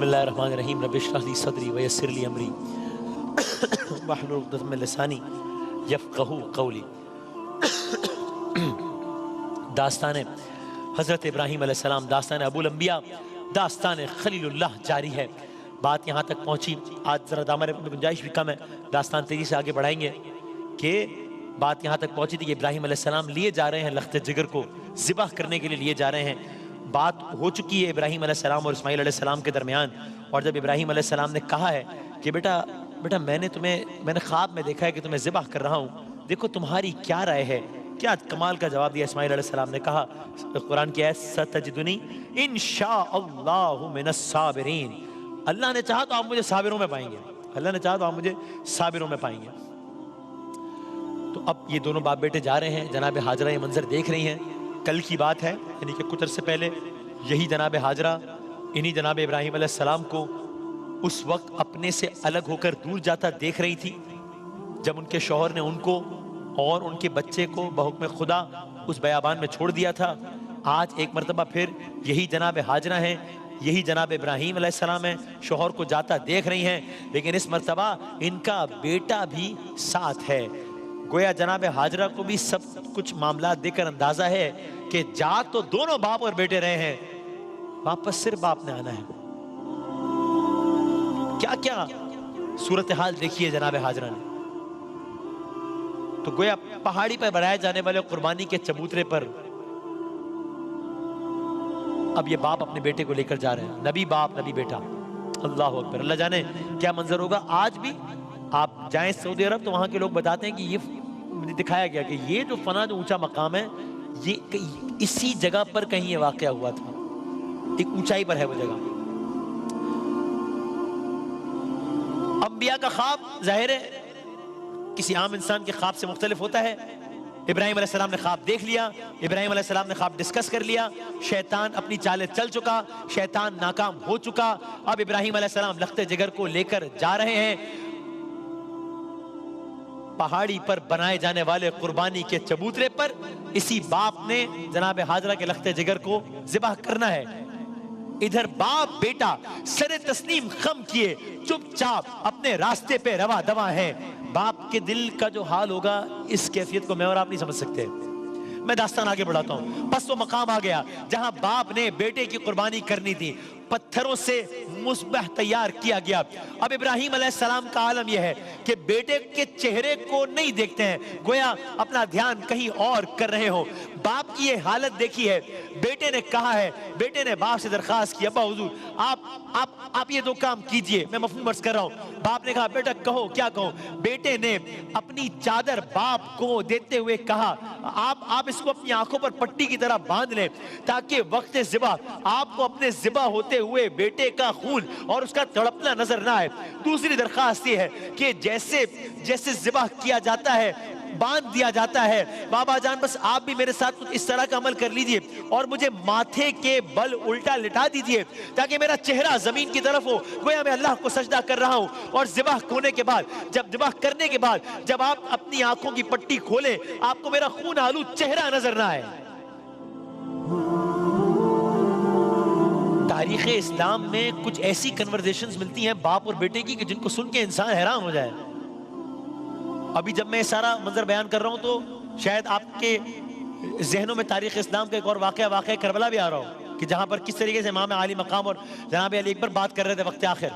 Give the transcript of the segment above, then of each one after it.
बिस्मिल्लाहिर्रहमानिर्रहीम रब्बि इश्रह ली सदरी व यस्सिर ली अमरी वहलुल उक़दतम मिन लिसानी यफ़क़हू क़ौली। दास्तान हज़रत इब्राहीम अलैहिस्सलाम, दास्तान अबुल अंबिया, दास्तान खलीलुल्लाह जारी है। बात यहाँ तक पहुँची, आज ज़रा दामन में गुंजाइश भी कम है, दास्तान तेज़ी से आगे बढ़ाएंगे कि बात यहाँ तक पहुँची थी कि इब्राहीम अलैहिस्सलाम लिए जा रहे हैं लख्त जिगर को ज़िबह करने के लिए लिए जा रहे हैं। बात हो चुकी है इब्राहीम अलैहिस्सलाम और इस्माईल अलैहिस्सलाम के दरमियान, और जब इब्राहीम अलैहिस्सलाम ने कहा है कि बेटा मैंने ख्वाब में देखा है कि तुम्हें ज़िबह कर रहा हूँ, देखो तुम्हारी क्या राय है। क्या कमाल का जवाब दिया इस्माईल अलैहिस्सलाम ने। कहा कुरान की आयत सतजदुनी इंशाअल्लाहु मिनस साबिरीन, अल्लाह ने चाहा तो आप मुझे साबिरों में पाएंगे, अल्लाह ने चाहा तो आप मुझे साबिरों में पाएंगे। तो अब ये दोनों बाप बेटे जा रहे हैं, जनाब हाजरा ये मंजर देख रही हैं। कल की बात है, यानी कि कुछ अरसे पहले यही जनाब हाजरा इन्हीं जनाब इब्राहीम अलैहिस्सलाम को उस वक्त अपने से अलग होकर दूर जाता देख रही थी, जब उनके शौहर ने उनको और उनके बच्चे को बहुक्म खुदा उस बयाबान में छोड़ दिया था। आज एक मरतबा फिर यही जनाब हाजरा हैं, यही जनाब इब्राहीम अलैहिस्सलाम हैं, शौहर को जाता देख रही हैं, लेकिन इस मरतबा इनका बेटा भी साथ है। गोया जनाब हाजरा को भी सब कुछ मामला देकर अंदाजा है कि जा तो दोनों बाप और बेटे रहे हैं, वापस सिर्फ बाप ने आना है। क्या क्या सूरत हाल देखिए जनाब हाजरा ने। तो गोया पहाड़ी पर बनाए जाने वाले कुर्बानी के चबूतरे पर अब ये बाप अपने बेटे को लेकर जा रहे हैं, नबी बाप नबी बेटा। अल्लाह अकबर, अल्लाह जाने क्या मंजर होगा। आज भी आप जाएं सऊदी अरब तो वहां के लोग बताते हैं कि ये दिखाया गया कि ये जो फना जो ऊंचा मकाम है, ये इसी जगह पर कहीं ये वाकया हुआ था, एक ऊंचाई पर है वो जगह। अंबिया का ख्वाब जाहिर है किसी आम इंसान के ख्वाब से मुख्तलिफ होता है। इब्राहीम अलैहिस्सलाम ने ख्वाब देख लिया, इब्राहीम अलैहिस्सलाम ने ख्वाब डिस्कस कर लिया, शैतान अपनी चालें चल चुका, शैतान नाकाम हो चुका। अब इब्राहीम अलैहिस्सलाम लख्ते जिगर को लेकर जा रहे हैं पहाड़ी पर बनाए जाने वाले कुर्बानी के चबूतरे पर। इसी बाप ने जनाब हाजरा के लख्ते जिगर को ज़िबह करना है। इधर बाप बेटा सरे तस्लीम खम किए चुपचाप अपने रास्ते पे रवा दवा है। बाप के दिल का जो हाल होगा, इस कैफियत को मैं और आप नहीं समझ सकते। मैं दास्तान आगे बढ़ाता हूं। बस वो मकाम आ गया जहां बाप ने बेटे की कुर्बानी करनी थी, पत्थरों से मुस्बह तैयार किया गया। अब इब्राहीम अलैहिस्सलाम का आलम यह है कि बेटे के चेहरे को नहीं देखते हैं, गोया अपना ध्यान कहीं और कर रहे हो। बाप की ये हालत देखी है। बेटे ने कहा है, बेटे ने बाप से दरखास्त की, अब्बा हुजूर आप ये दो काम कीजिए, मैं मफहूम अर्ज कर रहा हूं। बाप ने कहा बेटा कहो, क्या कहो। बेटे ने अपनी चादर बाप को देते हुए कहा, आप इसको अपनी आंखों पर पट्टी की तरह बांध लें ताकि वक्त ज़िबा आपको अपने ज़िबा होते हुए बेटे का खून और उसका तड़पना नजर ना आए। दूसरी दरखास्त ये है कि जैसे जैसे ज़िबा किया जाता है, बांध दिया जाता है, बाबा जान बस आप भी मेरे साथ कुछ इस तरह का अमल कर लीजिए और मुझे माथे के बल उल्टा लिटा दीजिए ताकि मेरा चेहरा जमीन की तरफ हो, गोया मैं अल्लाह को सजदा कर रहा हूं। और ज़िबह होने के बाद, जब ज़िबह करने के बाद, जब आप अपनी आंखों की पट्टी खोलें, आपको मेरा खून आलूद चेहरा नजर ना आए। तारीख़ इस्लाम में कुछ ऐसी कन्वर्सेशंस मिलती हैं बाप और बेटे की कि जिनको सुन के इंसान हैरान हो जाए। अभी जब मैं सारा मंजर बयान कर रहा हूं तो शायद आपके जहनों में तारीख़ इस्लाम का एक और वाक़या करबला भी आ रहा हो कि जहां पर किस तरीके से इमाम आली मकाम और जनाब अली अकबर बात कर रहे थे वक्त आखिर।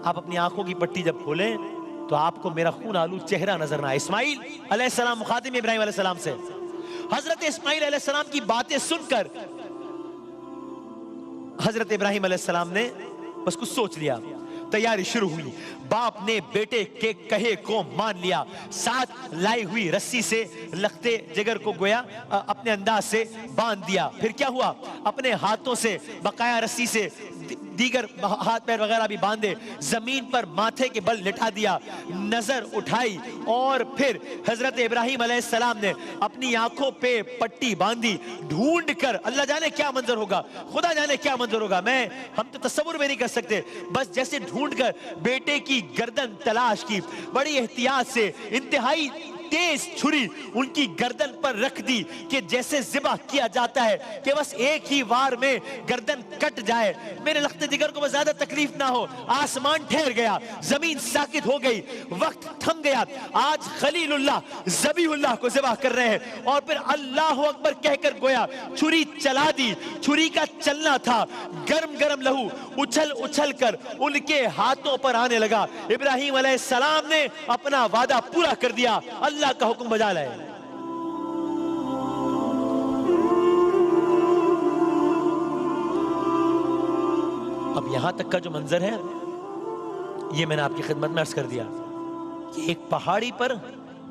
आप अपनी आंखों की पट्टी जब खोलें तो आपको मेरा खून आलू चेहरा नजर ना आए। इस्माईल अलैहिस्सलाम मुखातिब इब्राहीम अलैहिस्सलाम से, हजरत इस्माईल अलैहिस्सलाम की बातें सुनकर हजरत इब्राहीम अलैहिस्सलाम ने बस कुछ सोच लिया। तैयारी शुरू हुई। बाप ने बेटे के कहे को मान लिया, साथ लाई हुई रस्सी से लख्ते जिगर को गोया अपने अंदाज से बांध दिया। फिर क्या हुआ, अपने हाथों से बकाया रस्सी से दीगर हाथ पैर वगैरह भी बांधे, जमीन पर माथे के बल लिटा दिया, नजर उठाई और फिर हजरत इब्राहीम अलैहिस्सलाम ने अपनी आंखों पे पट्टी बांधी। ढूंढ कर, अल्लाह जाने क्या मंजर होगा, खुदा जाने क्या मंजर होगा, हम तो तस्वुर भी नहीं कर सकते। बस जैसे ढूंढ कर बेटे की गर्दन तलाश की, बड़ी एहतियात से, इंतहाई तेज छुरी उनकी गर्दन पर रख दी कि जैसे ज़िबा किया जाता है कि बस एक ही वार में गर्दन कट जाए। मेरे लख्ते जिगर को बस ज्यादा तकलीफ ना हो। आसमान ठहर गया, जमीन साकित हो गई, वक्त थम गया। आज खलीलुल्लाह ज़बीहुल्लाह को ज़िबा कर रहे हैं और फिर अल्लाह अकबर कहकर गोया छुरी चला दी। छुरी का चलना था, गरम गरम लहू उछल उछल कर उनके हाथों पर आने लगा। इब्राहिम अलैहिस्सलाम ने अपना वादा पूरा कर दिया, अल्लाह का हुक्म बजा लाए। अब यहां तक का जो मंजर है ये मैंने आपकी खिदमत में अर्ज कर दिया कि एक पहाड़ी पर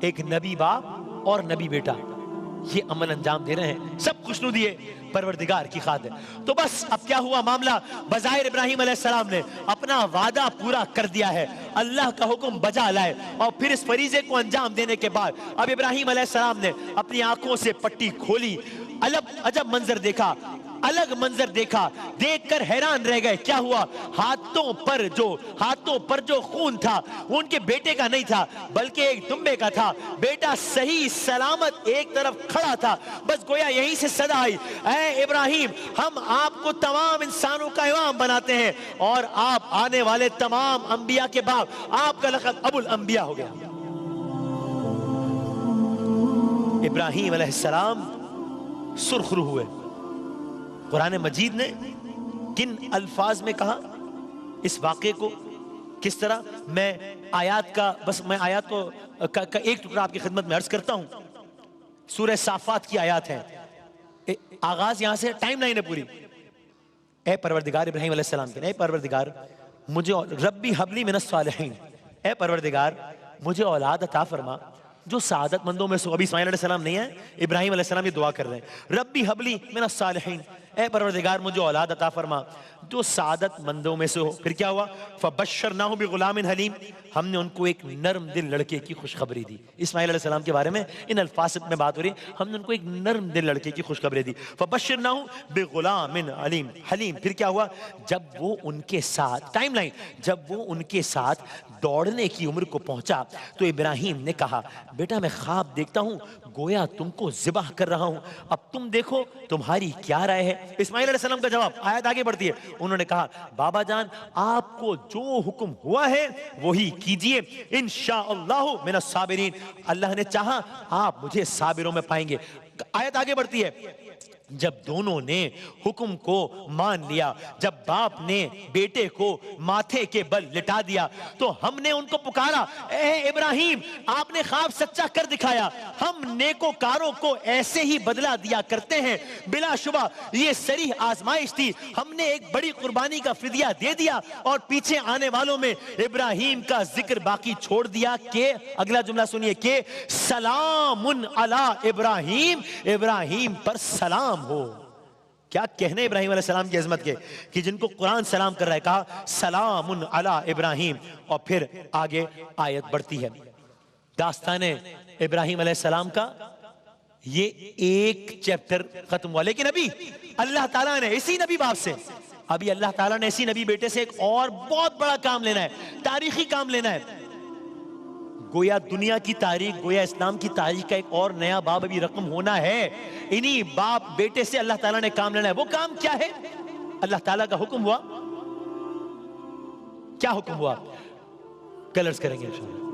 एक नबी बाप और नबी बेटा ये अमल अंजाम दे रहे हैं, सब खुशनुदी है परवरदिगार की खातिर। तो बस अब क्या हुआ मामला, बज़ाहिर इब्राहिम अलैहिस्सलाम ने अपना वादा पूरा कर दिया है, अल्लाह का हुक्म बजा लाए। और फिर इस फरीजे को अंजाम देने के बाद अब इब्राहिम अलैहिस्सलाम ने अपनी आंखों से पट्टी खोली, अजब मंजर देखा, अलग मंजर देखा, देखकर हैरान रह गए। क्या हुआ, हाथों पर जो खून था वो उनके बेटे का नहीं था बल्कि एक दुम्बे का था। बेटा सही सलामत एक तरफ खड़ा था। बस गोया यहीं से सदा आई, ऐ इब्राहिम हम आपको तमाम इंसानों का इमाम बनाते हैं और आप आने वाले तमाम अंबिया के बाप, आपका लक़ब अबुल अंबिया हो गया। इब्राहिम अलैहिस्सलाम सुर्खरू हुए। कुरान मजीद ने किन अल्फाज में कहा इस वाक़े को, किस तरह, मैं आयत को एक टुकड़ा आपकी खिदमत में अर्ज करता हूं। सूरह साफात की आयत है, आगाज यहां से टाइम लाइन है पूरी। ए परवरदिगार, इब्राहिम अलैहिस्सलाम के, ए परवरदिगार मुझे रब्बी हबली मिनस सालिहीन, ए परवरदिगार मुझे औलाद अता फरमा जो सादतमंदों में से। अभी इस्माइल अलैहिस्सलाम नहीं है, इब्राहिम अलैहिस्सलाम ये दुआ कर रहे हैं, रब्बी हबली मिनस सालिहीन, ए परवरदिगार मुझे औलाद अता फरमा जो सादतमंदों में से हो। फिर क्या हुआ, फबश्शरनाहु बिगुलामिन हलीम, हमने उनको एक नरम दिल लड़के की खुशखबरी दी। इस्माइल अलैहिस्सलाम के बारे में इन अल्फाज में बात हो रही है, हमने उनको एक नरम दिल लड़के की खुशखबरी दी। फबश्शरनाहु बिगुलामिन हलीम। फिर क्या हुआ, जब वो उनके साथ, टाइमलाइन, जब वो उनके साथ दौड़ने की उम्र को पहुंचा तो इब्राहिम ने कहा, बेटा मैं ख्वाब देखता हूं गोया तुमको ज़िबाह कर रहा हूं, अब तुम देखो तुम्हारी क्या राय है। इस्माइल अलैहिस्सलाम का जवाब, आयत आगे बढ़ती है, उन्होंने कहा, बाबा जान आपको जो हुक्म हुआ है वही कीजिए, इंशाअल्लाहु मिनस साबिरीन, अल्लाह ने चाहा आप मुझे साबिरों में पाएंगे। आयत आगे बढ़ती है, जब दोनों ने हुक्म को मान लिया, जब बाप ने बेटे को माथे के बल लिटा दिया तो हमने उनको पुकारा, ए इब्राहिम आपने ख्वाब सच्चा कर दिखाया, हम नेकोकारों को ऐसे ही बदला दिया करते हैं, बिलाशुबा ये सरीह आजमाइश थी, हमने एक बड़ी कुर्बानी का फिदिया दे दिया और पीछे आने वालों में इब्राहिम का जिक्र बाकी छोड़ दिया कि, अगला जुमला सुनिए, कि सलामुन अला इब्राहिम, इब्राहिम पर सलाम हो। क्या कहने इब्राहिम अलैहिस्सलाम की अजमत के कि जिनको कुरान सलाम कर रहा है, कहा सलामुन अला इब्राहिम। और फिर आगे आयत बढ़ती है, दास्ताने इब्राहिम अलैहिस्सलाम का ये एक चैप्टर खत्म हुआ। लेकिन अभी अल्लाह ताला ने इसी नबी बाप से, अभी अल्लाह ताला ने इसी नबी बेटे से एक और बहुत बड़ा काम लेना है, तारीखी काम लेना है। गोया दुनिया की तारीख, गोया इस्लाम की तारीख का एक और नया बाब अभी रकम होना है। इन्हीं बाप बेटे से अल्लाह ताला ने काम लेना है। वो काम क्या है, अल्लाह ताला का हुक्म हुआ, क्या हुक्म हुआ, कलर्स करेंगे इंशाअल्लाह।